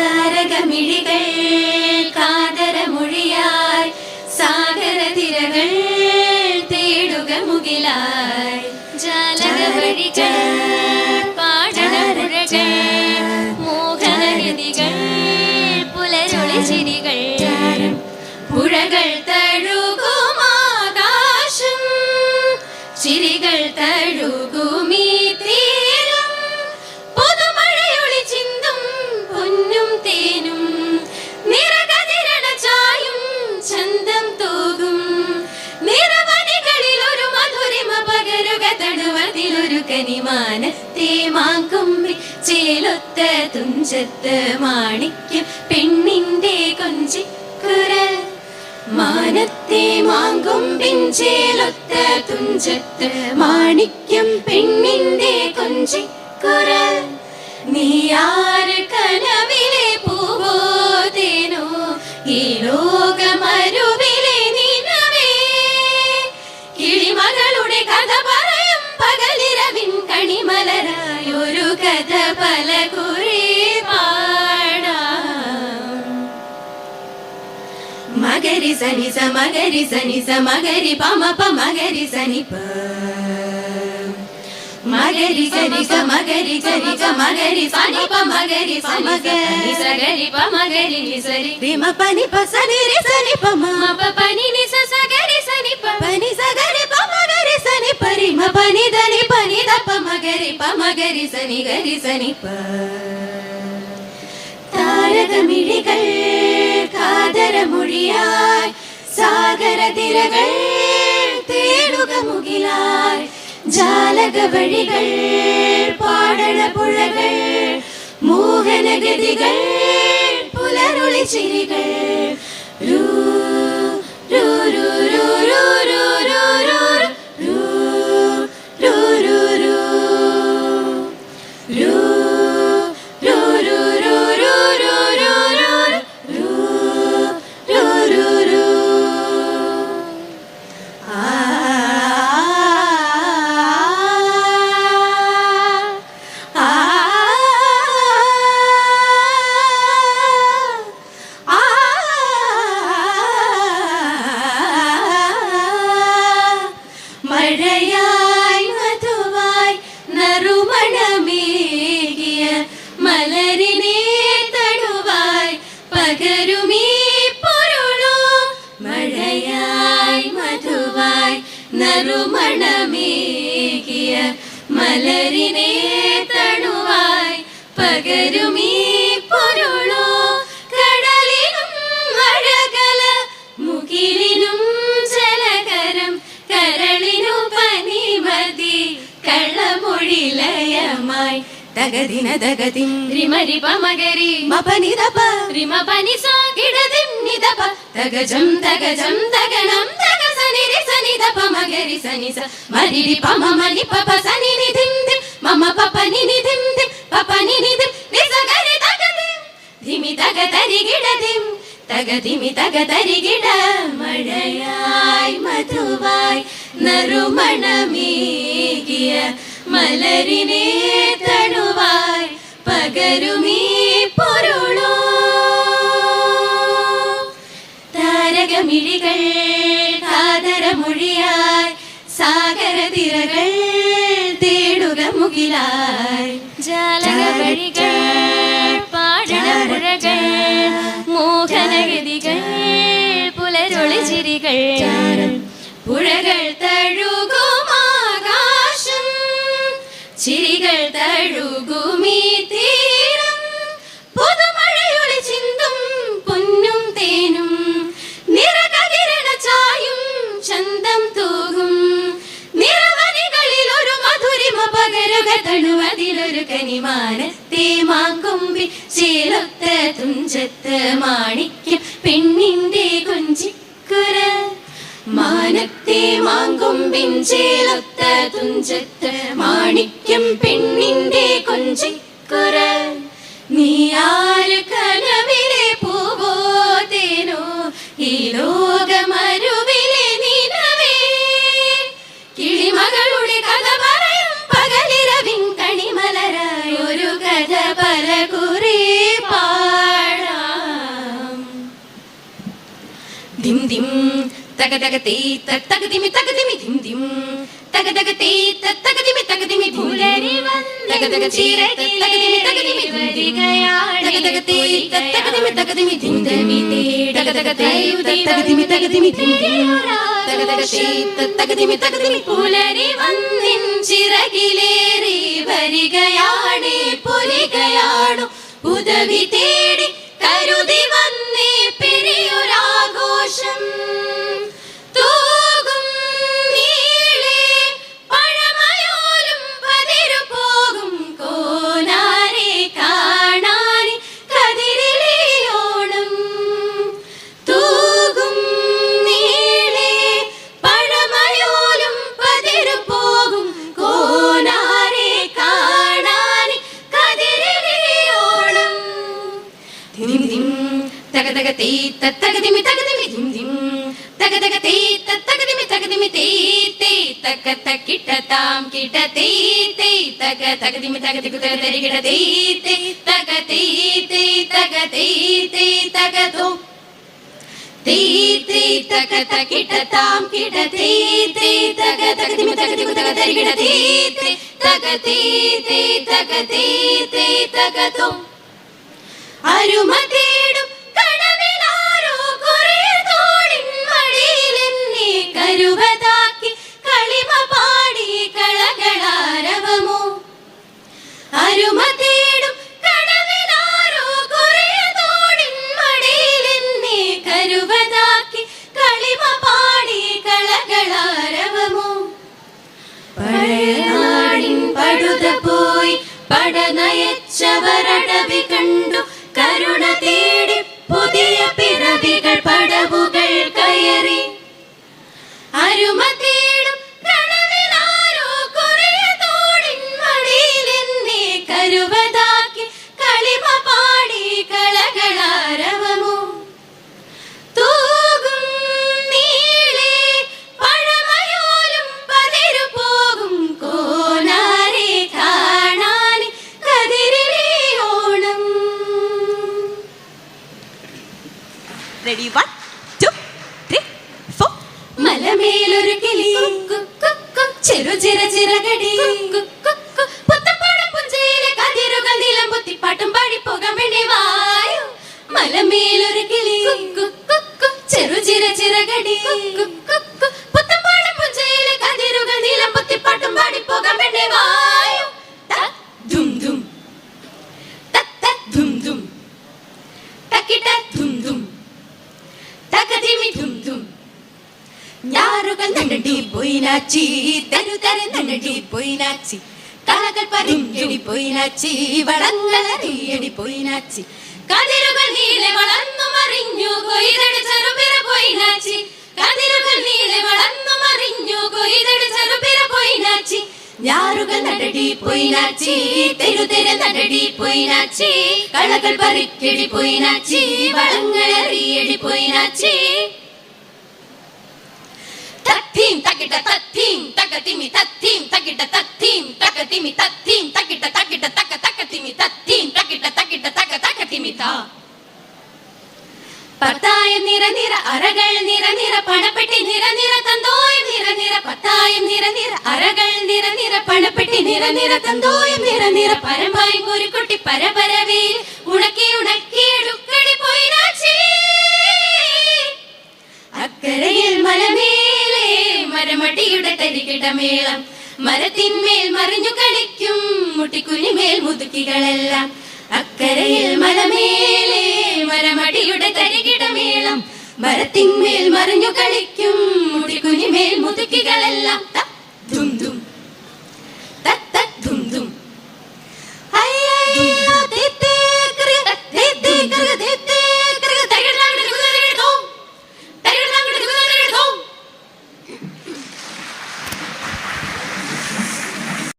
താരകമിഴികൾ കാതരമൊഴിയായി സാഗരതിരകൾ തേടുക മുകിലായി ജാലകവഴികൾ പാടണപുഴകൾ മോഹനഗതികൾ പുലരൊളി ചിരികൾ പുഴകൾ തഴുകുമാകാശം ചിരികൾ തഴുകുമീ തീരം പുതുമഴയൊളി ചിന്തും പൊന്നും തേനും നിറകതിരണ ചായും ചന്തം തൂകും നിറവനികളിൽ ഒരു മധുരിമ പകരുക തടുവതിലൊരു കനിമാനത്തെ മാങ്കൊമ്പി ചേലൊത്ത തുഞ്ചത്ത് മാണിക്യം പെണ്ണിന്റെ കൊഞ്ചിക്കുരൽ മാനത്തെ മാങ്കൊമ്പിൻ ചേലൊത്ത തുഞ്ചത്ത് മാണിക്യം പെണ്ണിന്റെ കൊഞ്ചിക്കുരൽ നീയാര് കനവിലെ പൂവോ തേനോ ഈ ലോകമരുവിലെ നിനവേ കിളിമകളുടെ കഥ പറയും പകലിരവിൻ കണിമലരായൊരു കഥ പല കുറി പാടാം മകരി സനി സ മകരി സനി സ മകരി പമ പ മകരി സനി പ മകരി സനി സ മകരി സനി സ മകരി സനി പ മകരി സനി സഗരി പ മകരി നി സരി രിമ പനി പ സനി രി സനി പ മ പ പനി നി സ സഗരി സനി പ പനി സഗരി പ മകരി സനി പ രിമ പനി ധനി പനി ധ പ മകരി സനി ഗരി സനി പ താരകമിഴികൾ കാതരമൊഴിയായി സാഗരതിരകൾ തേടുക മുകിലായി ജാലകവഴികൾ പാടണപുഴകൾ മോഹനഗതികൾ പുലരൊളി ചിരികൾ രൂ രൂ രൂ രൂ രൂ രൂ രൂ രൂ രൂ രൂ രൂ രൂ മഴയായി മധുവായി നറുമണമേകിയ മലരിനെ തടുവായി പകരുമീ പൊരുളോ മഴയായി മധുവായി നറുമണമേകിയ മലരിനെ തടുവായി പകരുമീ പൊരുളോ കടലിനും അഴകല മുകിലിനും ജലകരം കരളിനു പനിമതി കള്ളമൊഴിലയമായി തകദിന തകതിം രിമരി പമഗരി മപനി ദപ രിമ പനി സ ഗിടതിം നിദപ തഗജം തഗജം തഗണം തഗസനി രി സനി ദപ മഗരി സനി സ മരിരി പമ മനി പപ സനി നിധിം ദിം മമ പപ നി നിധിം ദിം പപ നി നിധിം രി സഗരി തഗതിം ധിമി തഗതരി ഗിടതിം തകതിമി തകതരികിട മഴയായി മധുവായി നറുമണമേകിയ മലരിനെ തടുവായി പകരുമീ പൊരുളോ താരകമിഴികൾ കാതരമൊഴിയായി സാഗരതിരകൾ തേടുക മുകിലായി ജാലകവഴികൾ പാടണപുഴകൾ മോഹനഗതികൾ പുലരൊളി ചിരികൾ പുഴകൾ തഴുകുമാകാശം ചിരികൾ തഴുകുമീ തീരം പുതുമഴയൊളി ചിന്തും പൊന്നും തേനും നിറകതിരണ ചായും ചന്തം തൂകും നിറവനികളിൽ ഒരു മധുരിമ പകരുക തണുവതിലൊരു കനിമാനത്തെ മാങ്കൊമ്പി ചേലൊത്ത തുഞ്ചത്ത് മാണിക്യം പെണ്ണിന്റെ കൊഞ്ചിക്കുരൽ മാനത്തെ മാങ്കൊമ്പിൻ ചേലൊത്ത തുഞ്ചത്ത് മാണിക്യം പെണ്ണിന്റെ കൊഞ്ചിക്കുരൽ നീയാര് കനവിലെ പൂവോ തേനോ ഈ ലോകമരുവിലെ നിനവേ കിളിമകളുടെ കഥ പറയും പകലിരവിൻ കണിമലരായൊരു കഥ പല കുറി പാ ദിം തക തക തേ തക ദിമി ദിം ദിം തക തക തേ തക ദിമി ദിം പുലരി തക തക തേ തക ദിമി വരികയാണ് തക തക തേ തക ദിമി ദിം തക തക തേ തക ദിമി ദിം തക തക തേ തക ദിമി പുലരി വന്നിൻ ചിറകിലേറി വരികയാണ് പൊലികയാണു ഉദവി തേടി കരുതി വന്നേ പെരിയൊരാഘോഷം തൂകും നീളെ പഴമയോലും പതിരു പോകും കോനാരെ കാണാൻ കതിരിലെയോണം തൂകും നീളെ പഴമയോലും പതിരു പോകും കോനാരെ കാണാൻ കതിരിലെയോണം ദിം ദിം തക തക തേ തക ദിമി ദിം ദിം തക തക തേ തക ദിമി തേ തേ തക തകിട താം കിട തേ തേ തക തക ദിമി തക തരികിട തേ തേ തക തേ തേ തക തേ തേ തക തോ തേ തേ തക തകിട താം കിട തേ തേ തക തക ദിമി തരികിട തേ തേ തക തേ തേ തക തേ തേ തക തോ അരുമ തേടും കടവിലാരോ കുറെ തോളിൻ മടിയിലെന്നെ കരുവതാക്കി കളിമ പാടി കളകളാരവമോ അരുമ തേടും കടവിലാരോ കുറെ തോളിൻ മടിയിലെന്നെ കരുവതാക്കി കളിമ പാടി കളകളാരവമോ പഴയനാടിൻ പടുത പോയി പടനയച്ചവരടവി കണ്ടു കരുണ തേടി പുതിയ പിറവികൾ പടവുകൾ കയറി അരുമ തേടും കടവിലാരോ കുറെ തോടിൻ മടിയിലെന്നെ കരുവതാക്കി കളിമ പാടി കളകളാരവമോ തൂകും നീളെ പഴമയോലും പതിരു പോകും കോനാരെ കാണാൻ കതിരിലെയോണം. Ready, 1, 2, 3, 4. മലമേലൊരു കിളി ചെറു ചിര ചിറകടി പുത്തപ്പാടം പുഞ്ചയിലെ കതിരുകൾ നിലം പൊത്തിപ്പാട്ടും പാടിപ്പോകാൻ വേണ്ടി വായു മലമേലൊരു കിളി ചെറു ചിര ചിറകടി പുത്തപ്പാടം പുഞ്ചയിലെ കതിരുകൾ നിലം പൊത്തിപ്പാട്ടും പാടിപ്പോകാൻ വേണ്ടി വായു ധും ധും ധും ധും തക്കിട്ട ധും ധും തകതിമി ധും ധും ഞാറുകൾ നണ്ടടി പോയിനാച്ചി തരു തരു നണ്ടടി പോയിനാച്ചി കളകൾ പരിഞ്ഞടി പോയിനാച്ചി വളങ്ങളറിയടി പോയിനാച്ചി കതിരുകൾ നീളെ വളർന്നു മറിഞ്ഞു കൊയ്തടി ചെറുപിറ പോയിനാച്ചി കതിരുകൾ നീളെ വളർന്നു മറിഞ്ഞു കൊയ്തടി ചെറുപിറ പോയിനാച്ചി ഞാറുകൾ നടടി പോയിനാച്ചി തെരു തെരു നടടി പോയിനാച്ചി കളകൾ പറിക്കടി പോയിനാച്ചി വളങ്ങളറിയടി പോയിനാച്ചി തത്തീം തകിട തത്തീം തകതിമി തത്തീം തകിട തത്തീം തകതിമി തത്തീം തകിട തകിട തക തകതിമി തത്തീം തകിട തകിട തക തകതിമി ത പത്തായം നിര നിര അറകൾ നിര നിര പണപ്പെട്ടി നിര നിര തന്തോയം നിര നിര പത്തായം നിര നിര അറകൾ നിര നിര പണപ്പെട്ടി നിര നിര തന്തോയം നിര നിര പരമ്പായി കുരുക്കുട്ടി പരപരവേൽ ഉണക്കി ഉണക്കി എടുക്കടി പോയിനാച്ചി അക്കരയിൽ മലമേലെ മരമടിയുടെ തരികിട മേളം മരത്തിന്മേൽ മറിഞ്ഞു കളിക്കും മുട്ടിക്കുനിമേൽ മുതുക്കികളെല്ലാം അക്കരയിൽ മലമേലെ മരമടിയുടെ തരികിട മേളം മരത്തിന്മേൽ മറിഞ്ഞു കളിക്കും മുട്ടിക്കുനിമേൽ മുതുക്കികളെല്ലാം ധും ധും